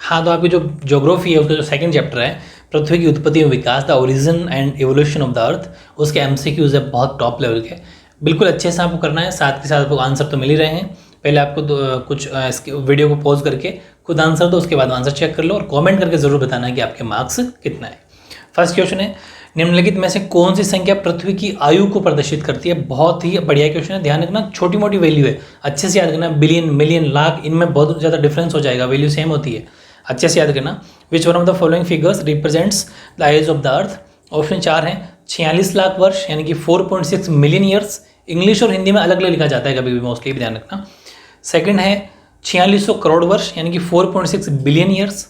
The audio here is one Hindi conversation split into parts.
हाँ, तो आपकी जो ज्योग्राफी है उसका जो सेकंड चैप्टर है, पृथ्वी की उत्पत्ति और विकास, the origin and evolution of the earth, उसके एमसीक्यूज है बहुत टॉप लेवल के। बिल्कुल अच्छे से आपको करना है, साथ के साथ आपको आंसर तो मिल ही रहे हैं। पहले आपको कुछ इसके वीडियो को पॉज करके खुद आंसर दो, उसके बाद आंसर चेक कर लो और कमेंट करके ज़रूर बताना कि आपके मार्क्स कितना है। फर्स्ट क्वेश्चन है, निम्नलिखित में से कौन सी संख्या पृथ्वी की आयु को प्रदर्शित करती है? बहुत ही बढ़िया क्वेश्चन है, ध्यान रखना, छोटी मोटी वैल्यू है, अच्छे से याद रखना। बिलियन, मिलियन, लाख, इनमें बहुत ज़्यादा डिफरेंस हो जाएगा, वैल्यू सेम होती है, अच्छे से याद करना। Which one of the following figures represents the age of the earth? Option 4 है 46 लाख वर्ष यानी कि 4.6 मिलियन ईयर्स। इंग्लिश और हिंदी में अलग अलग लिखा जाता है कभी भी, मोस्टली ध्यान रखना। सेकंड है 4600 करोड़ वर्ष यानी कि 4.6 बिलियन ईयर्स,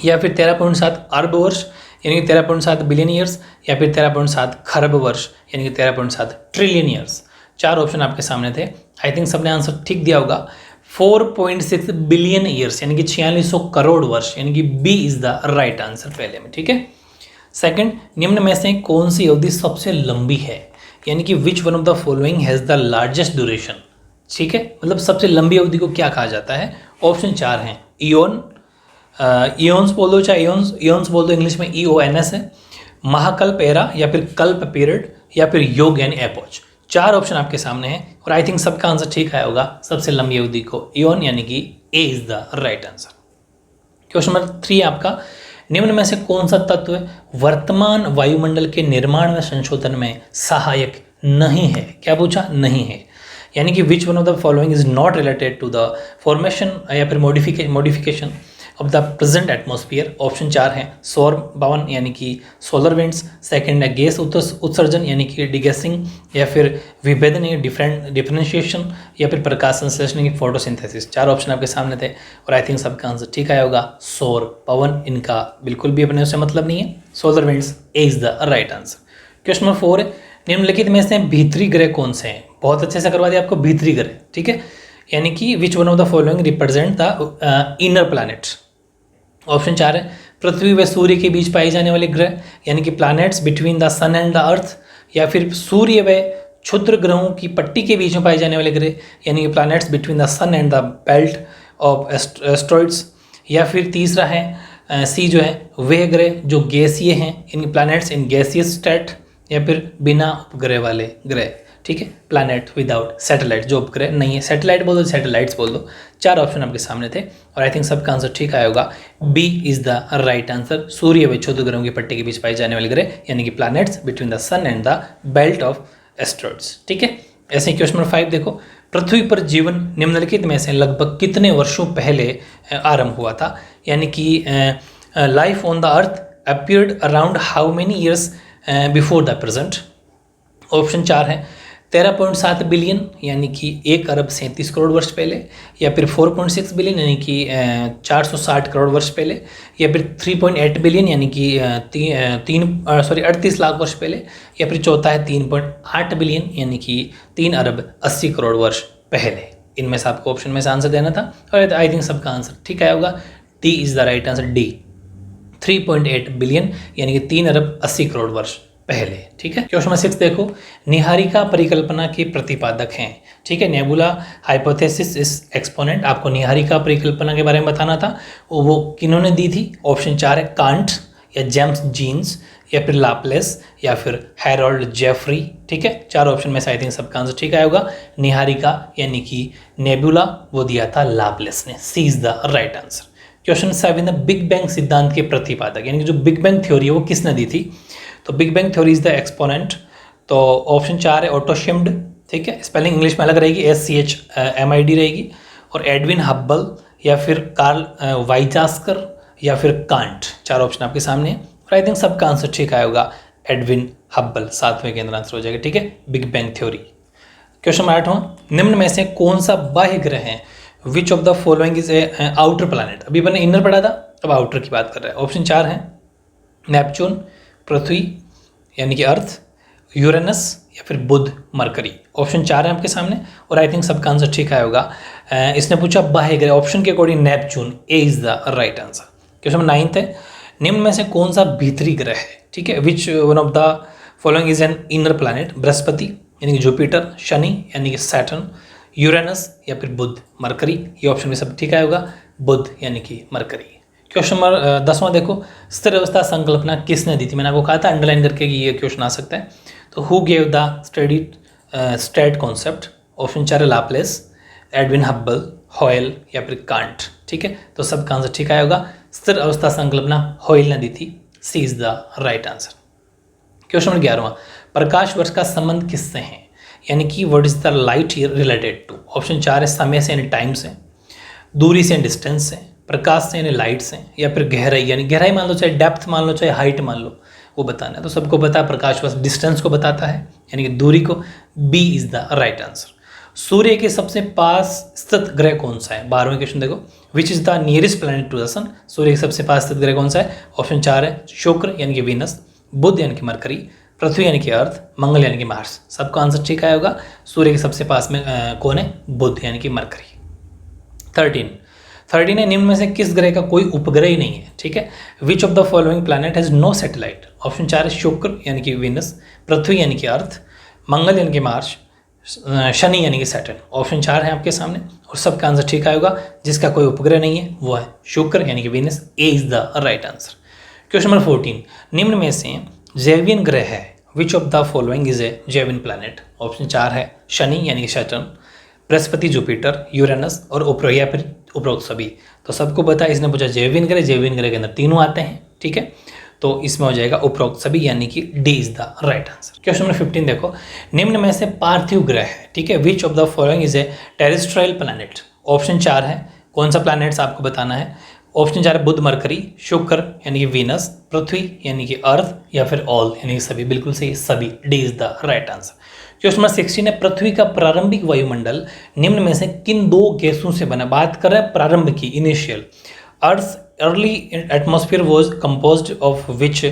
या फिर 13.7 अरब वर्ष यानी कि 13.7 बिलियन ईयर्स, या फिर 13.7 खरब वर्ष यानी कि 13.7 ट्रिलियन ईयर्स। 4 ऑप्शन आपके सामने थे, आई थिंक सबने आंसर ठीक दिया होगा। 4.6 बिलियन ईयर्स यानी कि 4600 करोड़ वर्ष यानी कि b is the right answer पहले में, ठीक है। सेकंड, निम्न में से कौन सी अवधि सबसे लंबी है? यानी कि which one of the following has the largest duration, ठीक है, मतलब सबसे लंबी अवधि को क्या कहा जाता है? ऑप्शन 4 हैं ईओन, ईओन्स बोल दो, चाहे ईओन्स बोल दो, इंग्लिश में EONS है, महाकल्प एरा, या फिर कल्प पीरियड, या फिर योग यानी एपोच। 4 ऑप्शन आपके सामने हैं और आई थिंक सबका आंसर ठीक आया होगा। सबसे लंबी अवधि को ईओन यानी कि A is the right answer. Question number 3 आपका, निम्न में से कौन सा तत्व वर्तमान वायुमंडल के निर्माण में संशोधन में सहायक नहीं है? क्या पूछा? नहीं है, यानी कि which one of the following is not related to the formation या फिर modification of the present atmosphere. Option 4 हैं सौर भवन यानी कि सोलर विंड्स, सेकंड है गैस उत्सर्जन यानी कि डिगैसिंग, या फिर विभेदन यानी डिफरेंशिएशन, या फिर प्रकाश संश्लेषण यानी फोटोसिंथेसिस। 4 ऑप्शन आपके सामने थे और आई थिंक सबका आंसर ठीक आया होगा। सौर भवन, इनका बिल्कुल भी अपने उससे मतलब नहीं है, solar winds is the right answer. Question number 4 है, निम्नलिखित में से भीतरी ग्रह कौन से हैं? बहुत अच्छे से करवा दिया आपको, भीतरी ग्रह, ठीक है, यानी कि which one of the following represent the inner planet. Option 4 है पृथ्वी व सूर्य के बीच पाए जाने वाले ग्रह यानी कि planets between the sun and the earth, या फिर सूर्य व क्षुद्र ग्रहों की पट्टी के बीच में पाए जाने वाले ग्रह यानी कि planets between the sun and the belt of asteroids, या फिर तीसरा है सी जो है वह ग्रह जो गैसीय हैं, इन प्लैनेट्स इन गैसियस स्टेट, या फिर बिना उपग्रह वाले ग्रह, ठीक है, प्लैनेट विदाउट सैटेलाइट, जो उपग्रह नहीं है, सैटेलाइट बोल दो, सैटेलाइट्स बोल दो। 4 ऑप्शन आपके सामने थे और आई थिंक सबका आंसर ठीक आया होगा। B is the right answer, सूर्य व क्षुद्र ग्रहों की पट्टी के बीच पाए जाने वाले ग्रह यानी कि planets between the sun and the belt of asteroids, ठीक है। ऐसे ही क्वेश्चन नंबर 5 देखो, पृथ्वी पर जीवन निम्नलिखित में से लगभग कितने वर्षों पहले आरंभ हुआ था? यानी कि life on the earth appeared around how many years before the present? Option 4 है 13.7 बिलियन यानी कि 1 अरब 37 करोड़ वर्ष पहले, या फिर 4.6 बिलियन यानी कि 460 करोड़ वर्ष पहले, या फिर 3.8 बिलियन यानी कि 38 लाख वर्ष पहले, या फिर चौथा है 3.8 बिलियन यानी कि 3 अरब 80 करोड़ वर्ष पहले। इनमें से आपको ऑप्शन में से आंसर देना था और आई थिंक सबका आंसर ठीक आया होगा। D is the right answer, D 3.8 billion यानी कि 3 अरब 80 करोड़ वर्ष पहले, ठीक है। क्वेश्चन नंबर 6 देखो, निहारिका परिकल्पना के प्रतिपादक हैं, ठीक है, नेबुला हाइपोथेसिस इस एक्सपोनेंट। आपको निहारिका परिकल्पना के बारे में बताना था, वो किन्होंने दी थी? ऑप्शन 4 है कांट, या जेम्स जीन्स, या फिर लाप्लेस, या फिर हैरोल्ड जेफरी, ठीक है। 4 ऑप्शन में से आई थिंक सबका आंसर ठीक आया होगा। निहारिका यानी कि नेबुला वो दिया था लाप्लेस ने, C is the right answer. Question 7, big bang सिद्धांत के प्रतिपादक यानी कि जो बिग बैंग थ्योरी है वो किसने दी थी? तो big bang theory is the exponent. तो ऑप्शन 4 है ऑटो शिम्ड, ठीक है, स्पेलिंग इंग्लिश में अलग रहेगी, SCHMID रहेगी, और एडविन हब्बल, या फिर कार्ल वाइजास्कर, या फिर कांट। 4 ऑप्शन आपके सामने है और आई थिंक सबका आंसर ठीक आया होगा, एडविन हब्बल 7वें के अंदर आंसर हो जाएगा, ठीक है, big bang theory. Question number 8वां, निम्न में से कौन सा बाह्य ग्रह है? Which of the following is a outer planet? अभी मैंने इनर पढ़ा था, अब आउटर की बात कर रहे हैं। ऑप्शन 4 है नेपच्यून, पृथ्वी यानी कि अर्थ, यूरेनस, या फिर बुध, मरकरी। ऑप्शन 4 है आपके सामने और आई थिंक सबका आंसर ठीक आया होगा। इसने पूछा बाह्य ग्रह, ऑप्शन के according Neptune, A is the right answer. Question number 9 है, निम्न में से कौन सा भीतरी ग्रह है? ठीक है, विच one of the following is an inner planet? Brihaspati यानी कि जुपिटर, शनि यानी कि सैटर्न, यूरेनस, या फिर बुध, मरकरी। ये ऑप्शन में सब ठीक आया होगा। बुध यानी कि मरकरी। क्वेश्चन नंबर 10वां देखो, स्थिर अवस्था संकल्पना किसने दी थी? मैंने आपको कहा था अंडरलाइन करके ये क्वेश्चन आ सकता है। तो who gave the steady state concept? Option 4 है लाप्लेस, एडविन हब्बल, हॉयल या फिर कांट। ठीक है, तो सबका आंसर ठीक आया होगा। स्थिर अवस्था संकल्पना हॉयल ने दी थी। C is the right answer. Question number 11वां, प्रकाश वर्ष का संबंध किससे है? यानी कि what is the light related to? Option 4 है समय से यानी टाइम से, दूरी से डिस्टेंस से, प्रकाश से यानी लाइट से, या फिर गहराई यानी गहराई मान लो, चाहे डेप्थ मान लो, चाहे हाइट मान लो, वो बताना है। तो सबको पता है प्रकाश वर्ष डिस्टेंस को बताता है यानी कि दूरी को। B is the right answer. सूर्य के सबसे पास स्थित ग्रह कौन सा है? 12वें क्वेश्चन देखो, which is the nearest planet to the sun? सूर्य के सबसे पास स्थित ग्रह कौन सा है? ऑप्शन 4 है शुक्र यानी कि वीनस, बुध यानी कि मरकरी, पृथ्वी यानी कि अर्थ, मंगल यानी कि मार्स। सबका आंसर ठीक आया होगा। सूर्य के सबसे पास में कौन है? बुध यानी कि मरकरी। 13 है, निम्न में से किस ग्रह का कोई उपग्रह ही नहीं है? ठीक है, which of the following planet has no satellite? Option 4 है शुक्र यानी कि वीनस, पृथ्वी यानी कि अर्थ, मंगल यानी कि मार्स, शनि यानी कि सैटर्न। ऑप्शन 4 है आपके सामने और सबका आंसर ठीक आएगा। जिसका कोई उपग्रह नहीं है वो है शुक्र यानी कि Venus. A is the right answer. Question number 14, निम्न में से जैवियन ग्रह है? Which of the following is a Jovian planet? Option 4 है शनि यानी कि सैटर्न, बृहस्पति, जुपिटर, यूरेनस और उपरोक्त सभी। तो सबको पता है, इसने पूछा जैवियन ग्रह के अंदर तीनों आते हैं। ठीक है, तो इसमें हो जाएगा उपरोक्त सभी यानी कि D is the right answer. Question number 15 देखो, निम्न में से पार्थिव ग्रह है? ठीक है, which of the following is A terrestrial planet? Option 4 है, कौन सा प्लैनेट्स आपको बताना है। ऑप्शन 4 है बुध, मरकरी, शुक्र यानी कि वीनस, पृथ्वी यानी कि अर्थ, या फिर ऑल यानी कि सभी। बिल्कुल सही, सभी। D is the right answer. Question number 16 है, पृथ्वी का प्रारंभिक वायुमंडल निम्न में से किन दो गैसों से बना? बात कर रहे हैं प्रारंभ की, initial. Earth early atmosphere was composed of which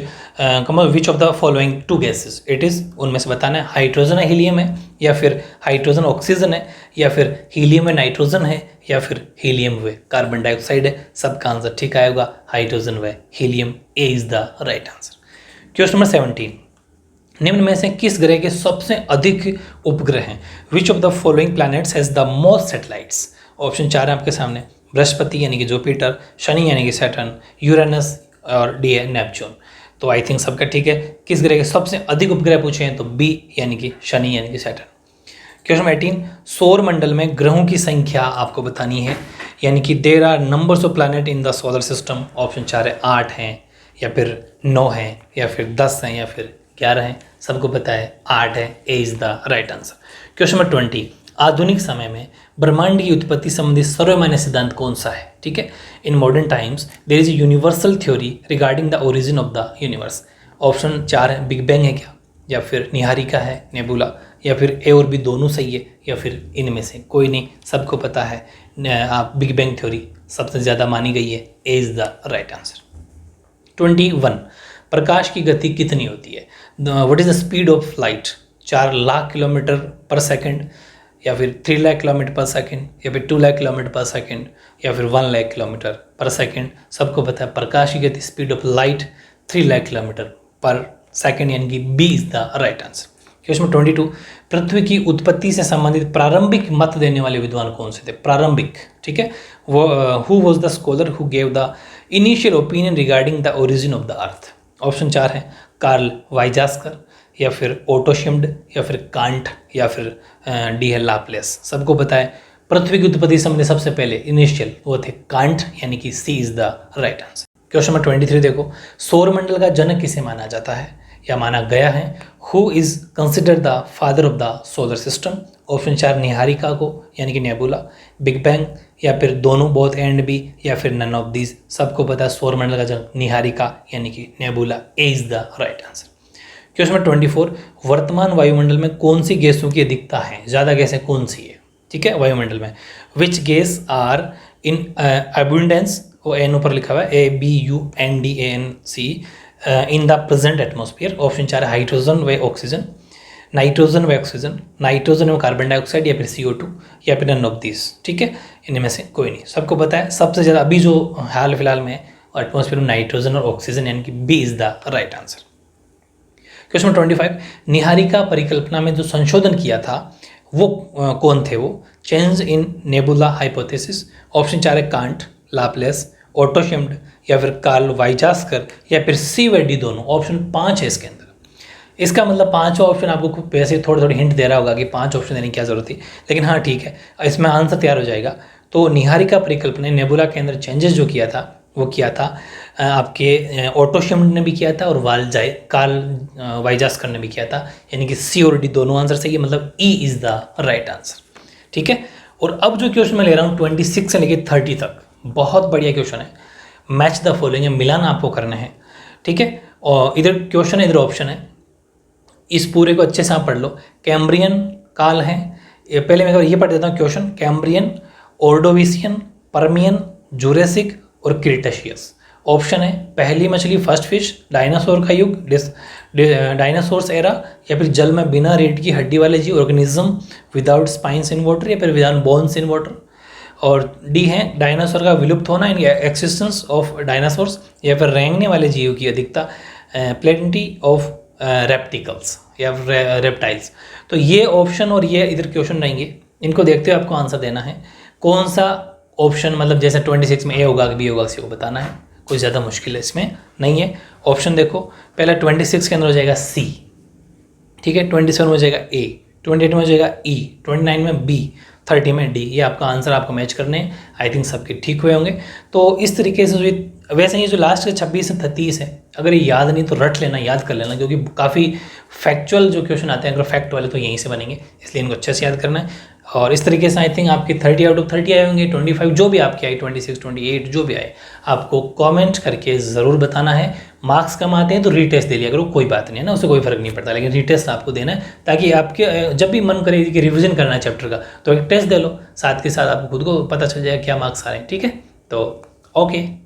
of the following two gases? It is, उनमें से बताना है हाइड्रोजन है, हीलियम है, या फिर हाइड्रोजन ऑक्सीजन है, या फिर हीलियम है नाइट्रोजन है, या फिर हीलियम व कार्बन डाइऑक्साइड है। सबका आंसर ठीक आएगा, हाइड्रोजन व helium. A is the right answer. Question number 17, निम्न में से किस ग्रह के सबसे अधिक उपग्रह हैं? विच of the following planets has the most satellites? Option 4 है आपके सामने, बृहस्पति यानी कि जुपिटर, शनि यानी कि सैटर्न, यूरेनस और डी है नेपच्यून। तो आई थिंक सबका ठीक है। किस ग्रह के सबसे अधिक उपग्रह पूछे हैं? तो बी यानी कि शनि यानी कि सैटर्न। क्वेश्चन 18, सौर मंडल में ग्रहों की संख्या आपको बतानी है, यानी कि there are numbers of planet in the solar system. Option 4 है 8 हैं, या फिर 9 हैं, या फिर 10 हैं, या फिर 11 हैं। सबको पता है 8 है। A is the right answer. Question number 20, आधुनिक समय में ब्रह्मांड की उत्पत्ति संबंधी सर्वमान्य सिद्धांत कौन सा है? ठीक है, in modern times there is a universal theory regarding the origin of the universe. Option 4 है बिग बैंग है क्या, या फिर निहारिका है, नेबुला, या फिर ए और बी दोनों सही है, या फिर इनमें से कोई नहीं। सबको पता है आप बिग बैंग थ्योरी सबसे ज़्यादा मानी गई है। A is the right answer. 21, प्रकाश की गति कितनी होती है? What is the speed of light? 4 lakh kilometre पर सेकंड, या फिर 3 लाख किलोमीटर पर सेकंड, या फिर 2 लाख किलोमीटर पर सेकंड, या फिर 1 लाख किलोमीटर पर सेकंड। सबको पता है प्रकाश की गति speed of light 3 lakh kilometre पर सेकंड, यानी कि b is the right answer. Question 22, पृथ्वी की उत्पत्ति से संबंधित प्रारंभिक मत देने वाले विद्वान कौन से थे? प्रारंभिक, ठीक है, वो who was the scholar who gave the initial opinion regarding the origin of the earth? Option 4 है कार्ल वाइजास्कर, या फिर ओटो शिम्ड, या फिर कांट, या फिर डी है लाप्लेस। सबको पता है पृथ्वी की उत्पत्ति संबंधी सबसे पहले इनिशियल वो थे कांट, यानी कि C is the right answer. Question number 23 देखो, सौरमंडल का जनक किसे माना जाता है या माना गया है? Who is considered the father of the solar system? Option 4 Niharika को, यानी कि नेबुला, बिग बैंग, या फिर दोनों, बोथ एंड बी, या फिर नन ऑफ दीज। सबको पता है सौरमंडल का जनक निहारिका यानी कि nebula. A is the right answer. Question number 24, वर्तमान वायुमंडल में कौन सी गैसों की अधिकता है? ज़्यादा गैसें कौन सी है? ठीक है, वायुमंडल में विच गैस आर इन अबुंडेंस, वो एन ऊपर लिखा हुआ है, ABUNDANC, in the present atmosphere. Option 4 hydrogen व ऑक्सीजन, नाइट्रोजन व ऑक्सीजन, नाइट्रोजन व कार्बन डाइऑक्साइड, या फिर CO2, या फिर नन ऑफ दिस। ठीक है, इनमें से कोई नहीं। सबको पता है सबसे ज़्यादा अभी जो हाल फिलहाल में एटमॉस्फेयर में नाइट्रोजन और ऑक्सीजन, यानी कि b is the right answer. Question 25, निहारिका परिकल्पना में जो संशोधन किया था वो कौन थे? वो change in nebula hypothesis. Option 4 है कांट, लाप्लेस, ओटो शिम्ड, या फिर कार्ल वाइजास्कर, या फिर सी व डी दोनों। ऑप्शन 5 है इसके अंदर। इसका मतलब 5 ऑप्शन आपको वैसे थोड़ी थोड़ी हिंट दे रहा होगा कि 5 ऑप्शन देने की क्या जरूरत थी, लेकिन हाँ ठीक है, इसमें आंसर तैयार हो जाएगा। तो निहारिका परिकल्पना ने नेबुला के अंदर चेंजेस जो किया था वो किया था आपके ओटो शिम्ड ने भी किया था और कार्ल वाइजास्कर ने भी किया था, यानी कि सी और डी दोनों आंसर सही है, मतलब E is the right answer. ठीक है, और अब जो क्वेश्चन मैं ले रहा हूँ 26 से लेकर 30 तक, बहुत बढ़िया क्वेश्चन है। मैच द फॉलोइंग, मिलान आपको करना है। ठीक है, और इधर क्वेश्चन है, इधर ऑप्शन है, इस पूरे को अच्छे से आप पढ़ लो। कैम्ब्रियन काल है, पहले मैं ये पढ़ देता हूँ question. Cambrian, Ordovician, Permian, Jurassic और क्रिटेशियस। ऑप्शन है, पहली मछली फर्स्ट फिश, डायनासोर का युग, डायनासोर्स एरा, या फिर जल में बिना रीढ़ की हड्डी वाले जीव, organism without spines in water, या फिर विदाउट बोन्स इन वाटर। और डी है, डायनासोर का विलुप्त होना, इन एक्सिस्टेंस ऑफ डायनासोर्स, या फिर रेंगने वाले जीव की अधिकता, प्लेंटी ऑफ रेप्टिकल्स या रेप्टाइल्स। तो ये ऑप्शन और ये इधर क्वेश्चन रहेंगे, इनको देखते हुए आपको आंसर देना है। कौन सा ऑप्शन, मतलब जैसे 26 में ए होगा कि बी होगा, सी को बताना है। कुछ ज़्यादा मुश्किल है इसमें नहीं है। ऑप्शन देखो, पहला 26 के अंदर हो जाएगा सी, ठीक है, 27 में हो जाएगा ए, 28 में हो जाएगा ई, 29 में बी, 30 में डी। ये आपका आंसर आपको मैच करने हैं। आई थिंक सबके ठीक हुए होंगे। तो इस तरीके से वैसे ये जो लास्ट के 26 से 30 है, अगर ये याद नहीं तो रट लेना, याद कर लेना, क्योंकि काफ़ी फैक्चुअल जो क्वेश्चन आते हैं अगर फैक्ट वाले तो यहीं से बनेंगे, इसलिए इनको अच्छे से याद करना है। और इस तरीके से आई थिंक आपके 30 आउट ऑफ 30 आए होंगे, 25 जो भी आपके आए, 26, 28 जो भी आए, आपको कमेंट करके ज़रूर बताना है। मार्क्स कम आते हैं तो रीटेस्ट दे लिया करो, कोई बात नहीं है ना, उससे कोई फर्क नहीं पड़ता, लेकिन रीटेस्ट आपको देना है ताकि आपके जब भी मन करे कि रिविजन करना है चैप्टर का तो एक टेस्ट दे लो, साथ के साथ आपको खुद को पता चल जाएगा क्या मार्क्स आ रहे हैं। ठीक है, तो ओके।